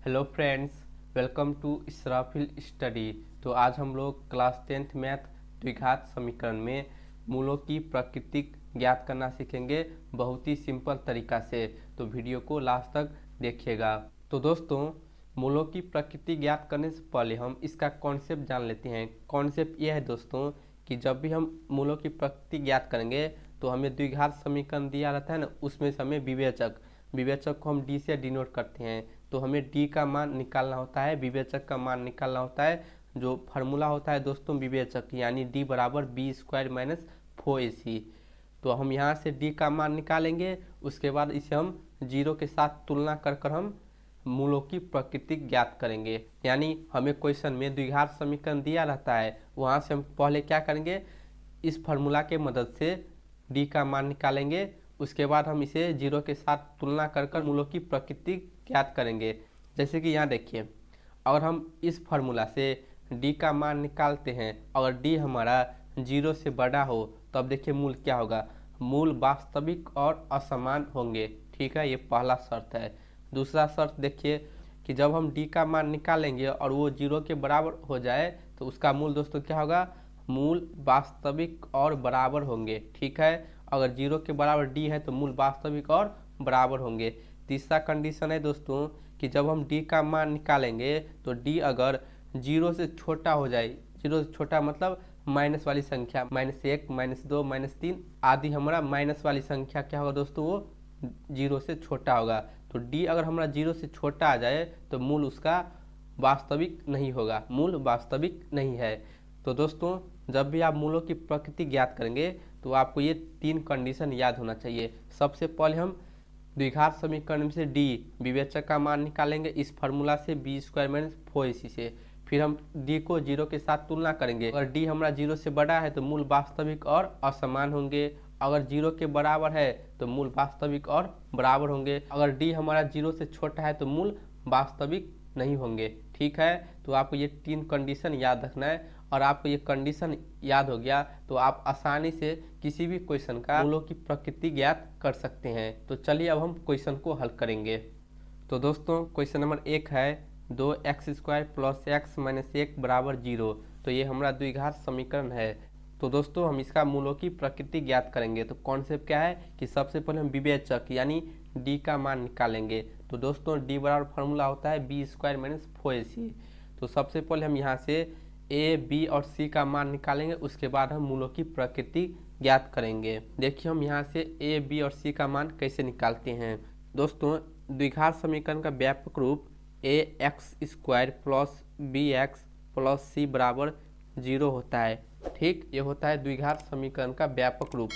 Hello friends, welcome to Israfil study. तो आज हम लोग क्लास 10th मैथ द्विघात समीकरण में मूलों की प्रकृति ज्ञात करना सीखेंगे बहुत ही सिंपल तरीका से। तो वीडियो को लास्ट तक देखिएगा। तो दोस्तों, मूलों की प्रकृति ज्ञात करने से पहले हम इसका कॉन्सेप्ट जान लेते हैं। कॉन्सेप्ट यह है दोस्तों कि जब भी हम मूलों की प्रकृति ज्ञात करेंगे तो हमें द्विघात समीकरण दिया रहता है ना, उसमें से हमें विवेचक को हम डी से डिनोट करते हैं। तो हमें डी का मान निकालना होता है, विवेचक का मान निकालना होता है। जो फार्मूला होता है दोस्तों विवेचक यानी डी बराबर बी स्क्वायर माइनस 4ac। तो हम यहाँ से डी का मान निकालेंगे, उसके बाद इसे हम जीरो के साथ तुलना कर हम मूलों की प्रकृति ज्ञात करेंगे। यानी हमें क्वेश्चन में द्विघात समीकरण दिया रहता है, वहाँ से हम पहले क्या करेंगे, इस फार्मूला के मदद से डी का मान निकालेंगे। उसके बाद हम इसे जीरो के साथ तुलना कर मूलों की प्रकृति ज्ञात करेंगे। जैसे कि यहाँ देखिए, अगर हम इस फार्मूला से डी का मान निकालते हैं, अगर डी हमारा जीरो से बड़ा हो तो अब देखिए मूल क्या होगा, मूल वास्तविक और असमान होंगे। ठीक है, ये पहला शर्त है। दूसरा शर्त देखिए कि जब हम डी का मान निकालेंगे और वो जीरो के बराबर हो जाए तो उसका मूल दोस्तों क्या होगा, मूल वास्तविक और बराबर होंगे। ठीक है, अगर जीरो के बराबर डी है तो मूल वास्तविक और बराबर होंगे। तीसरा कंडीशन है दोस्तों कि जब हम डी का मान निकालेंगे तो डी अगर जीरो से छोटा हो जाए, जीरो से छोटा मतलब माइनस वाली संख्या, -1, -2, -3 आदि हमारा माइनस वाली संख्या क्या होगा दोस्तों, वो जीरो से छोटा होगा। तो डी अगर हमारा जीरो से छोटा आ जाए तो मूल उसका वास्तविक नहीं होगा, मूल वास्तविक नहीं है। तो दोस्तों, जब भी आप मूलों की प्रकृति ज्ञात करेंगे तो आपको ये तीन कंडीशन याद होना चाहिए। सबसे पहले हम द्विघात समीकरण में से डी विवेचक का मान निकालेंगे इस फार्मूला से बी स्क्वायर माइनस 4ac से। फिर हम डी को जीरो के साथ तुलना करेंगे, अगर डी हमारा जीरो से बड़ा है तो मूल वास्तविक और असमान होंगे। अगर जीरो के बराबर है तो मूल वास्तविक और बराबर होंगे। अगर डी हमारा जीरो से छोटा है तो मूल वास्तविक नहीं होंगे। ठीक है, तो आपको ये तीन कंडीशन याद रखना है। और आपको ये कंडीशन याद हो गया तो आप आसानी से किसी भी क्वेश्चन का मूलों की प्रकृति ज्ञात कर सकते हैं। तो चलिए अब हम क्वेश्चन को हल करेंगे। तो दोस्तों, क्वेश्चन नंबर 1 है 2x² + x - 1 = 0। तो ये हमारा द्विघात समीकरण है। तो दोस्तों, हम इसका मूलों की प्रकृति ज्ञात करेंगे। तो कॉन्सेप्ट क्या है कि सबसे पहले हम विवेचक यानी डी का मान निकालेंगे। तो दोस्तों, डी बराबर फार्मूला होता है बी स्क्वायर माइनस 4ac। तो सबसे पहले हम यहाँ से ए, बी और सी का मान निकालेंगे, उसके बाद हम मूलों की प्रकृति ज्ञात करेंगे। देखिए हम यहाँ से ए, बी और सी का मान कैसे निकालते हैं। दोस्तों, द्विघात समीकरण का व्यापक रूप ax² + bx + c = 0 होता है। ठीक, ये होता है द्विघात समीकरण का व्यापक रूप।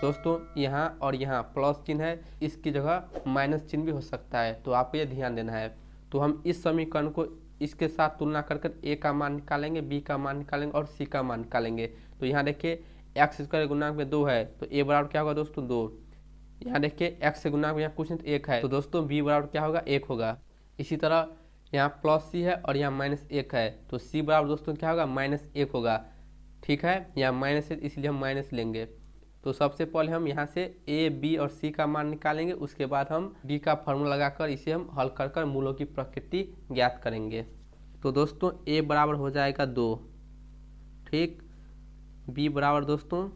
दोस्तों, यहाँ और यहाँ प्लस चिन्ह है, इसकी जगह माइनस चिन्ह भी हो सकता है, तो आपको ये ध्यान देना है। तो हम इस समीकरण को इसके साथ तुलना कर ए का मान निकालेंगे, बी का मान निकालेंगे और सी का मान निकालेंगे। तो यहाँ देखिए x² गुणांक में 2 है तो a बराबर क्या होगा दोस्तों, 2। यहाँ देखिए x से गुणांक में यहाँ कुछ नहीं तो 1 है, तो दोस्तों b बराबर क्या होगा, 1 होगा। इसी तरह यहाँ प्लस सी है और यहाँ -1 है, तो c बराबर दोस्तों क्या होगा, -1 होगा। ठीक है, यहाँ माइनस है इसलिए हम माइनस लेंगे। तो सबसे पहले हम यहाँ से ए, बी और सी का मान निकालेंगे, उसके बाद हम डी का फार्मूला लगाकर इसे हम हल कर मूलों की प्रकृति ज्ञात करेंगे। तो दोस्तों, ए बराबर हो जाएगा 2। ठीक, बी बराबर दोस्तों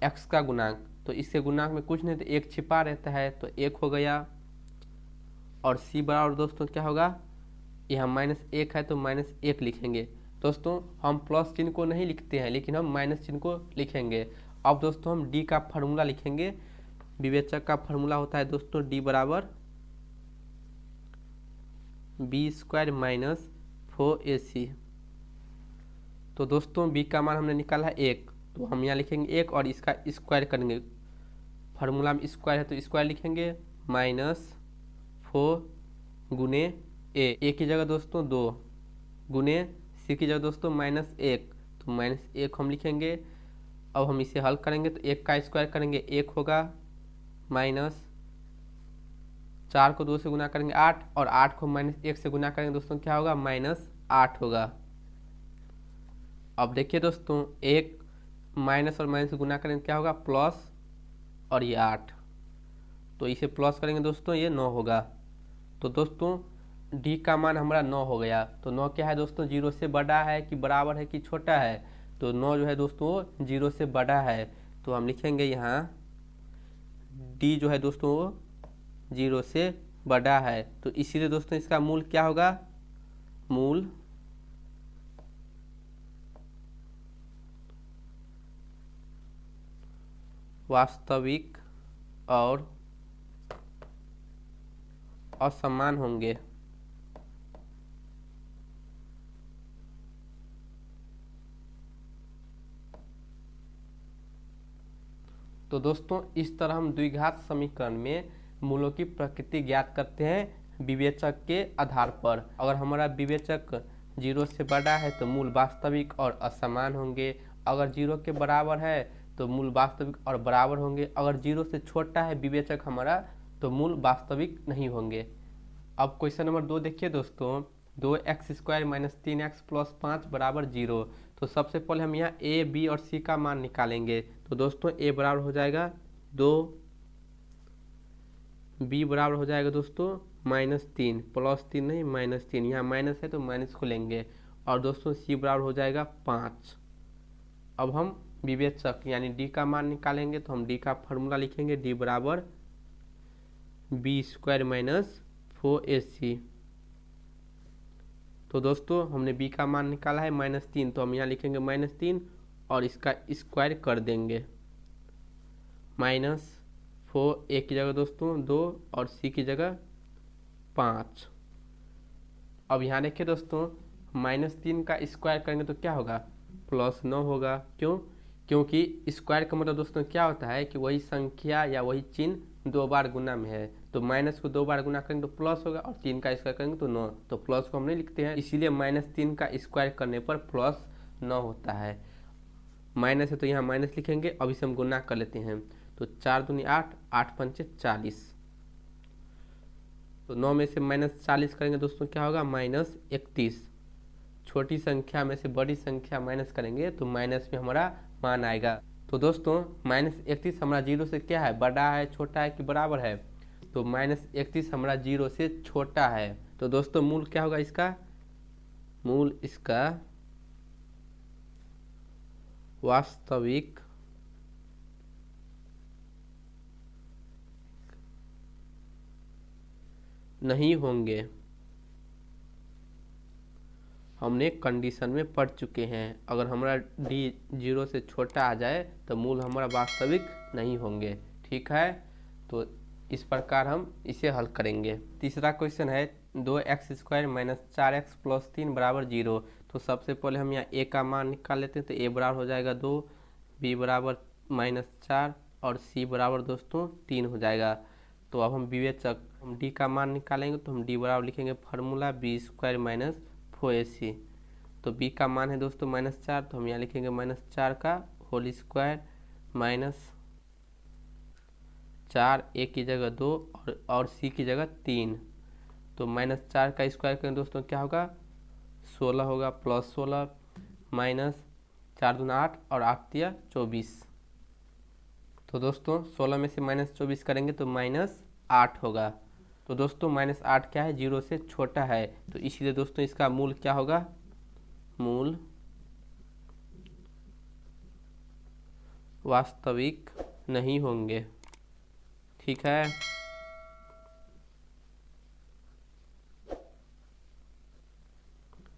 एक्स का गुणांक, तो इसके गुणांक में कुछ नहीं तो 1 छिपा रहता है तो 1 हो गया। और सी बराबर दोस्तों क्या होगा, यहाँ -1 है तो -1 लिखेंगे। दोस्तों, हम प्लस चिन्ह को नहीं लिखते हैं लेकिन हम माइनस चिन्ह को लिखेंगे। अब दोस्तों हम डी का फार्मूला लिखेंगे। विवेचक का फार्मूला होता है दोस्तों डी बराबर b² - 4ac। तो दोस्तों, b का मान हमने निकाला है 1, तो हम यहाँ लिखेंगे 1 और इसका स्क्वायर करेंगे। फार्मूला में स्क्वायर है तो स्क्वायर लिखेंगे, -4 गुने ए की जगह दोस्तों 2 गुने सी की जगह दोस्तों -1, तो -1 हम लिखेंगे। अब हम इसे हल करेंगे तो 1 का स्क्वायर करेंगे 1 होगा, -4 को 2 से गुना करेंगे 8 और 8 को -1 से गुना करेंगे दोस्तों क्या होगा, -8 होगा। अब देखिए दोस्तों, 1 माइनस और माइनस से गुना करेंगे क्या होगा, प्लस और ये 8, तो इसे प्लस करेंगे दोस्तों ये 9 होगा। तो दोस्तों, डी का मान हमारा 9 हो गया। तो 9 क्या है दोस्तों, 0 से बड़ा है कि बराबर है कि छोटा है। तो 9 जो है दोस्तों 0 से बड़ा है। तो हम लिखेंगे यहाँ डी जो है दोस्तों 0 से बड़ा है। तो इसीलिए दोस्तों इसका मूल क्या होगा, मूल वास्तविक और असमान होंगे। तो दोस्तों इस तरह हम द्विघात समीकरण में मूलों की प्रकृति ज्ञात करते हैं विवेचक के आधार पर। अगर हमारा विवेचक 0 से बड़ा है तो मूल वास्तविक और असमान होंगे। अगर 0 के बराबर है तो मूल वास्तविक और बराबर होंगे। अगर 0 से छोटा है विवेचक हमारा तो मूल वास्तविक नहीं होंगे। अब क्वेश्चन नंबर 2 देखिए दोस्तों, 2x² - 3x + 5 = 0। तो सबसे पहले हम यहाँ a, b और c का मान निकालेंगे। तो दोस्तों a बराबर हो जाएगा 2, b बराबर हो जाएगा दोस्तों -3, +3 नहीं -3, यहाँ माइनस है तो माइनस को लेंगे। और दोस्तों c बराबर हो जाएगा 5। अब हम विवेचक यानी d का मान निकालेंगे। तो हम d का फॉर्मूला लिखेंगे, d बराबर b² - 4ac। तो दोस्तों हमने b का मान निकाला है -3, तो हम यहाँ लिखेंगे -3 और इसका स्क्वायर कर देंगे। -4 a की जगह दोस्तों 2 और c की जगह 5। अब यहाँ देखिए दोस्तों -3 का स्क्वायर करेंगे तो क्या होगा, +9 होगा। क्यों, क्योंकि स्क्वायर का मतलब दोस्तों क्या होता है कि वही संख्या या वही चिन्ह 2 बार गुना में है। तो माइनस को 2 बार गुना करेंगे तो प्लस होगा और 3 का स्क्वायर करेंगे तो 9। तो प्लस को हम नहीं लिखते हैं, इसीलिए -3 का स्क्वायर करने पर +9 होता है। माइनस है तो यहाँ माइनस लिखेंगे। अब इसे हम गुना कर लेते हैं। तो 4 दूनी 8, 8 पंचे 40। तो 9 में से -40 करेंगे दोस्तों क्या होगा, -31। छोटी संख्या में से बड़ी संख्या माइनस करेंगे तो माइनस में हमारा मान आएगा। तो दोस्तों -31 हमारा 0 से क्या है, बड़ा है, छोटा है कि बराबर है। तो -31 हमारा 0 से छोटा है। तो दोस्तों मूल क्या होगा इसका, मूल इसका वास्तविक नहीं होंगे। हमने कंडीशन में पढ़ चुके हैं, अगर हमारा d 0 से छोटा आ जाए तो मूल हमारा वास्तविक नहीं होंगे। ठीक है, तो इस प्रकार हम इसे हल करेंगे। तीसरा क्वेश्चन है 2x² - 4x + 3 = 0। तो सबसे पहले हम यहाँ a का मान निकाल लेते हैं। तो a बराबर हो जाएगा 2, b बराबर -4 और c बराबर दोस्तों 3 हो जाएगा। तो अब हम विवेचक हम d का मान निकालेंगे। तो हम d बराबर लिखेंगे फार्मूला b² - 4ac। तो b का मान है दोस्तों -4, तो हम यहाँ लिखेंगे -4 का होल स्क्वायर -4 a की जगह 2 और c की जगह 3। तो -4 का स्क्वायर करें दोस्तों क्या होगा, 16 होगा, +16 -4 दूना 8 और 8 तिया 24। तो दोस्तों 16 में से -24 करेंगे तो -8 होगा। तो दोस्तों -8 क्या है, 0 से छोटा है। तो इसीलिए दोस्तों इसका मूल क्या होगा, मूल वास्तविक नहीं होंगे। ठीक है,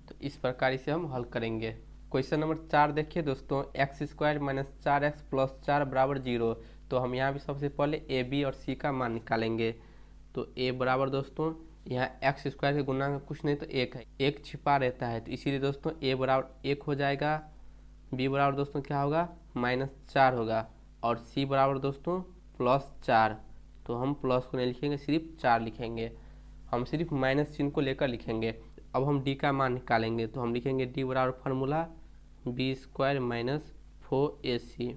तो इस प्रकार इसे हम हल करेंगे। क्वेश्चन नंबर 4 देखिए दोस्तों, x² - 4x + 4 = 0। तो हम यहाँ भी सबसे पहले a, b और c का मान निकालेंगे। तो a बराबर दोस्तों यहाँ x² के गुना में कुछ नहीं तो 1 है, 1 छिपा रहता है। तो इसीलिए दोस्तों a बराबर 1 हो जाएगा, b बराबर दोस्तों क्या होगा, -4 होगा और c बराबर दोस्तों +4। तो हम प्लस को नहीं लिखेंगे, सिर्फ 4 लिखेंगे। हम सिर्फ माइनस चिन्ह को लेकर लिखेंगे। अब हम d का मान निकालेंगे। तो हम लिखेंगे d बराबर फार्मूला b² - 4ac।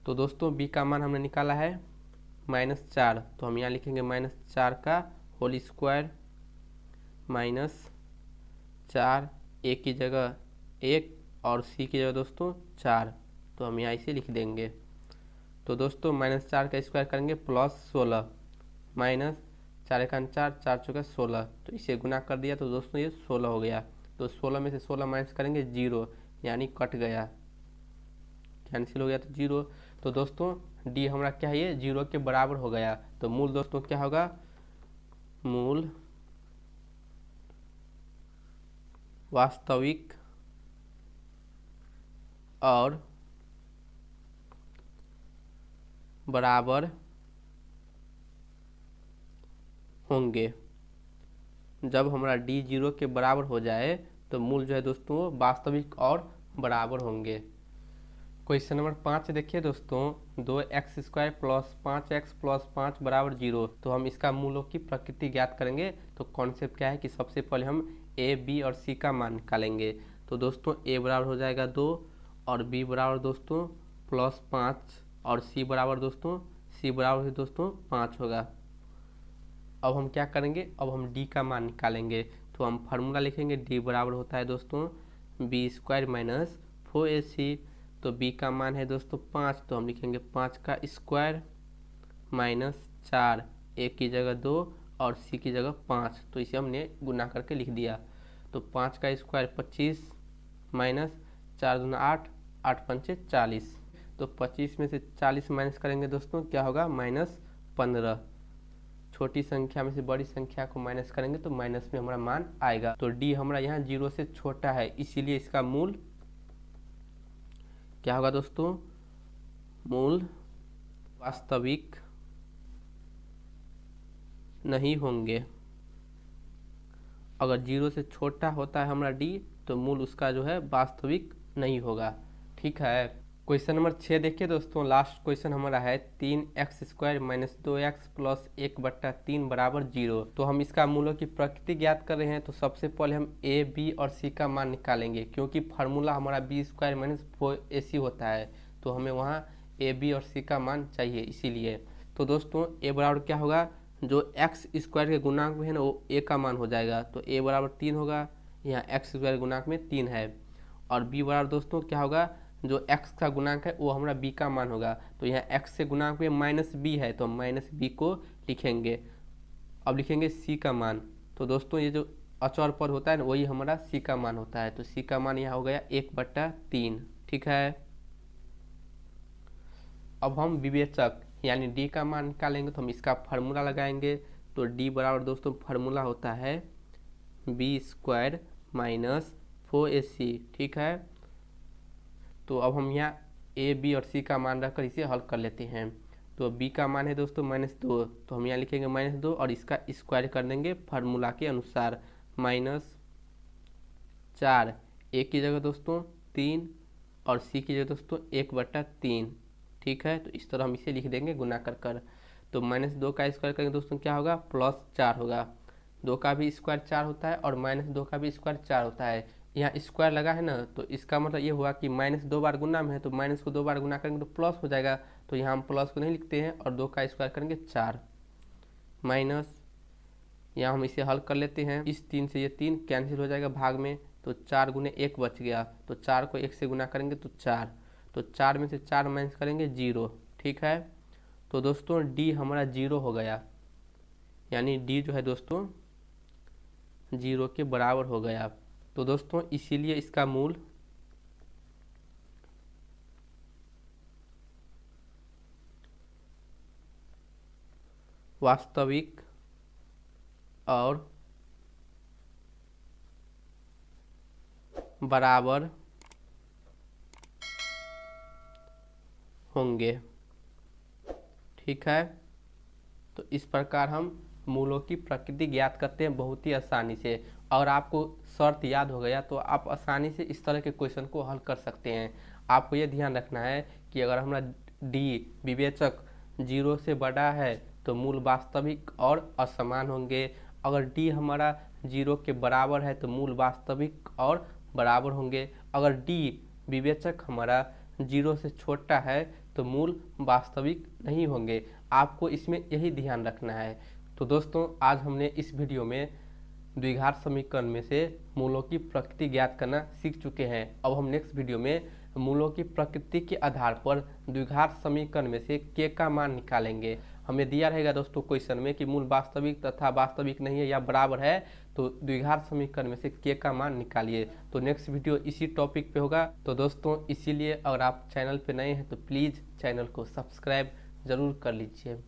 तो दोस्तों b का मान हमने निकाला है -4, तो हम यहाँ लिखेंगे -4 का होल स्क्वायर -4 a की जगह 1 और c की जगह दोस्तों 4। तो हम यहाँ इसे लिख देंगे। तो दोस्तों -4 का स्क्वायर करेंगे +16 4 एकान 4, 4 चौका 16, तो इसे गुना कर दिया तो दोस्तों ये 16 हो गया। तो 16 में से 16 माइनस करेंगे 0, यानी कट गया, कैंसिल हो गया तो 0। तो दोस्तों डी हमारा क्या है, ये 0 के बराबर हो गया। तो मूल दोस्तों क्या होगा, मूल वास्तविक और बराबर होंगे। जब हमारा डी 0 के बराबर हो जाए तो मूल जो है दोस्तों वास्तविक और बराबर होंगे। क्वेश्चन नंबर 5 देखिए दोस्तों, 2x² प्लस 5x प्लस 5 बराबर 0। तो हम इसका मूलों की प्रकृति ज्ञात करेंगे। तो कॉन्सेप्ट क्या है कि सबसे पहले हम a, b और c का मान निकालेंगे। तो दोस्तों a बराबर हो जाएगा 2 और b बराबर दोस्तों प्लस 5 और c बराबर दोस्तों दोस्तों 5 होगा। अब हम क्या करेंगे, अब हम d का मान निकालेंगे। तो हम फार्मूला लिखेंगे, d बराबर होता है दोस्तों b² माइनस 4ac। तो b का मान है दोस्तों 5, तो हम लिखेंगे 5 का स्क्वायर माइनस 4, a की जगह 2 और c की जगह 5। तो इसे हमने गुना करके लिख दिया। तो 5 का स्क्वायर 25 माइनस 4 दूना 8, 8 पंचे 40। तो 25 में से 40 माइनस करेंगे दोस्तों क्या होगा, -15। छोटी संख्या में से बड़ी संख्या को माइनस करेंगे तो माइनस में हमारा मान आएगा। तो डी हमारा यहाँ 0 से छोटा है, इसीलिए इसका मूल क्या होगा दोस्तों, मूल वास्तविक नहीं होंगे। अगर 0 से छोटा होता है हमारा डी तो मूल उसका जो है वास्तविक नहीं होगा। ठीक है। क्वेश्चन नंबर 6 देखिए दोस्तों, लास्ट क्वेश्चन हमारा है 3x² माइनस 2x प्लस 1/3 बराबर 0। तो हम इसका मूलों की प्रकृति ज्ञात कर रहे हैं। तो सबसे पहले हम a, b और c का मान निकालेंगे, क्योंकि फार्मूला हमारा b² माइनस 4ac होता है। तो हमें वहाँ a, b और c का मान चाहिए, इसीलिए। तो दोस्तों a बराबर क्या होगा, जो x² के गुणांक में है ना वो a का मान हो जाएगा। तो a बराबर 3 होगा, यहाँ x² गुणांक में 3 है। और b बराबर दोस्तों क्या होगा, जो x का गुणांक है वो हमारा b का मान होगा। तो यहाँ x से गुणांक में -b है, तो हम -b को लिखेंगे। अब लिखेंगे c का मान। तो दोस्तों ये जो अचर पद होता है ना वही हमारा c का मान होता है। तो c का मान यहाँ हो गया 1/3। ठीक है। अब हम विवेचक यानी d का मान निकालेंगे। तो हम इसका फार्मूला लगाएंगे। तो d बराबर दोस्तों फार्मूला होता है b² माइनस 4ac। ठीक है। तो अब हम यहाँ a, b और c का मान रखकर इसे हल कर लेते हैं। तो b का मान है दोस्तों -2, तो हम यहाँ लिखेंगे -2 और इसका स्क्वायर कर देंगे फार्मूला के अनुसार। -4 a की जगह दोस्तों 3 और c की जगह दोस्तों 1/3। ठीक है। तो इस तरह हम इसे लिख देंगे गुना कर। तो -2 का स्क्वायर करेंगे दोस्तों क्या होगा, +4 होगा। 2 का भी स्क्वायर 4 होता है और -2 का भी स्क्वायर 4 होता है। यहाँ स्क्वायर लगा है ना, तो इसका मतलब ये हुआ कि -2 बार गुना में है, तो माइनस को 2 बार गुना करेंगे तो प्लस हो जाएगा। तो यहाँ हम प्लस को नहीं लिखते हैं और 2 का स्क्वायर करेंगे 4 माइनस, यहाँ हम इसे हल कर लेते हैं। इस 3 से ये 3 कैंसिल हो जाएगा भाग में, तो 4 गुने 1 बच गया। तो 4 को 1 से गुना करेंगे तो 4, तो 4 में से 4 माइनस करेंगे 0। ठीक है। तो दोस्तों डी हमारा 0 हो गया, यानी डी जो है दोस्तों 0 के बराबर हो गया। तो दोस्तों इसीलिए इसका मूल वास्तविक और बराबर होंगे। ठीक है। तो इस प्रकार हम मूलों की प्रकृति ज्ञात करते हैं बहुत ही आसानी से। और आपको शर्त याद हो गया तो आप आसानी से इस तरह के क्वेश्चन को हल कर सकते हैं। आपको ये ध्यान रखना है कि अगर हमारा डी विवेचक 0 से बड़ा है तो मूल वास्तविक और असमान होंगे। अगर डी हमारा 0 के बराबर है तो मूल वास्तविक और बराबर होंगे। अगर डी विवेचक हमारा 0 से छोटा है तो मूल वास्तविक नहीं होंगे। आपको इसमें यही ध्यान रखना है। तो दोस्तों आज हमने इस वीडियो में द्विघात समीकरण में से मूलों की प्रकृति ज्ञात करना सीख चुके हैं। अब हम नेक्स्ट वीडियो में मूलों की प्रकृति के आधार पर द्विघात समीकरण में से k का मान निकालेंगे। हमें दिया रहेगा दोस्तों क्वेश्चन में कि मूल वास्तविक तथा वास्तविक नहीं है या बराबर है, तो द्विघात समीकरण में से k का मान निकालिए। तो नेक्स्ट वीडियो इसी टॉपिक पे होगा। तो दोस्तों इसीलिए अगर आप चैनल पे नए हैं तो प्लीज़ चैनल को सब्सक्राइब ज़रूर कर लीजिए।